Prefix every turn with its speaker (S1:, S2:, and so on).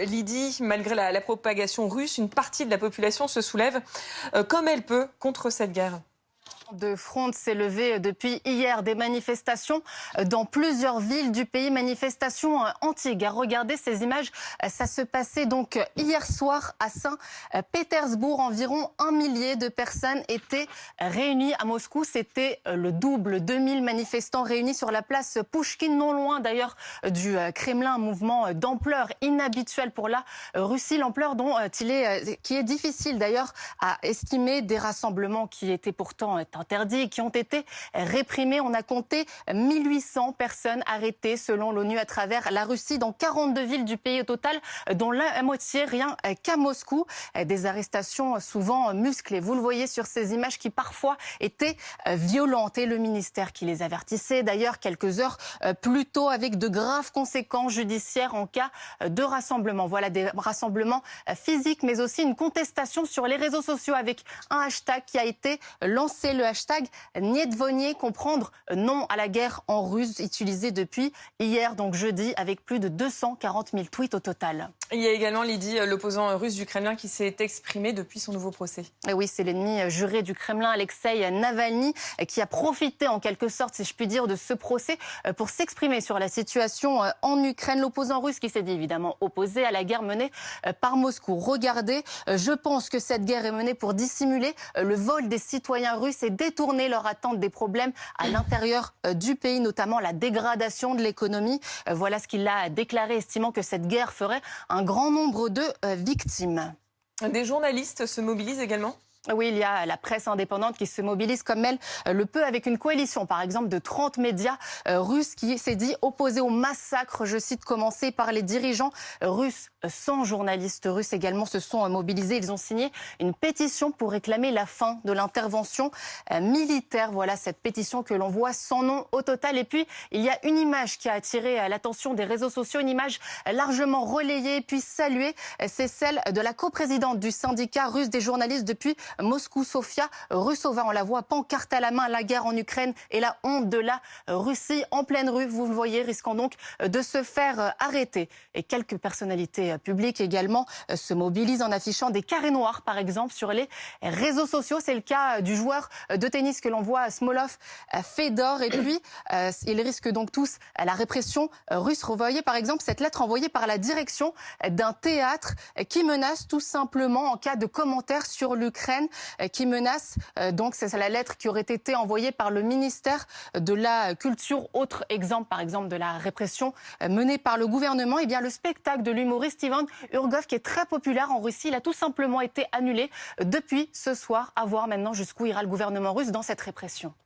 S1: Lydie, malgré la propagation russe, une partie de la population se soulève comme elle peut contre cette guerre.
S2: De fronde s'est levée depuis hier. Des manifestations dans plusieurs villes du pays, manifestations anti-guerre. Regardez ces images, ça se passait donc hier soir à Saint-Pétersbourg. Environ 1 millier de personnes étaient réunies à Moscou. C'était le double, 2000 manifestants réunis sur la place Pouchkine, non loin d'ailleurs du Kremlin. Un mouvement d'ampleur inhabituelle pour la Russie, l'ampleur qui est difficile d'ailleurs à estimer. Des rassemblements qui étaient pourtant interdits et qui ont été réprimés. On a compté 1800 personnes arrêtées selon l'ONU à travers la Russie dans 42 villes du pays au total, dont la moitié rien qu'à Moscou. Des arrestations souvent musclées. Vous le voyez sur ces images qui parfois étaient violentes et le ministère qui les avertissait d'ailleurs quelques heures plus tôt avec de graves conséquences judiciaires en cas de rassemblement. Voilà des rassemblements physiques mais aussi une contestation sur les réseaux sociaux avec un hashtag qui a été lancé, le hashtag Niedvonier, comprendre non à la guerre en russe, utilisé depuis hier, donc jeudi, avec plus de 240 000 tweets au total.
S1: Il y a également, Lydie, l'opposant russe du Kremlin qui s'est exprimé depuis son nouveau procès.
S2: Et oui, c'est l'ennemi juré du Kremlin, Alexeï Navalny, qui a profité en quelque sorte, si je puis dire, de ce procès pour s'exprimer sur la situation en Ukraine. L'opposant russe qui s'est dit évidemment opposé à la guerre menée par Moscou. Regardez, je pense que cette guerre est menée pour dissimuler le vol des citoyens russes et détourner leur attente des problèmes à l'intérieur du pays, notamment la dégradation de l'économie. Voilà ce qu'il a déclaré, estimant que cette guerre ferait un grand nombre de victimes.
S1: Des journalistes se mobilisent également ?
S2: Oui, il y a la presse indépendante qui se mobilise comme elle le peut avec une coalition, par exemple, de 30 médias russes qui s'est dit opposés au massacre, je cite, commencé par les dirigeants russes. 100 journalistes russes également se sont mobilisés. Ils ont signé une pétition pour réclamer la fin de l'intervention militaire. Voilà cette pétition que l'on voit sans nom au total. Et puis, il y a une image qui a attiré l'attention des réseaux sociaux, une image largement relayée puis saluée. C'est celle de la coprésidente du syndicat russe des journalistes depuis Moscou, Sofia Russova. On la voit pancarte à la main, la guerre en Ukraine et la honte de la Russie en pleine rue. Vous le voyez, risquant donc de se faire arrêter. Et quelques personnalités publiques également se mobilisent en affichant des carrés noirs, par exemple, sur les réseaux sociaux. C'est le cas du joueur de tennis que l'on voit, Smolov Fedor. Et puis, ils risquent donc tous la répression russe. Vous voyez, par exemple, cette lettre envoyée par la direction d'un théâtre qui menace tout simplement en cas de commentaires sur l'Ukraine, qui menace, donc c'est la lettre qui aurait été envoyée par le ministère de la Culture. Autre exemple, par exemple, de la répression menée par le gouvernement, eh bien le spectacle de l'humoriste Ivan Urgov, qui est très populaire en Russie, il a tout simplement été annulé depuis ce soir. À voir maintenant jusqu'où ira le gouvernement russe dans cette répression.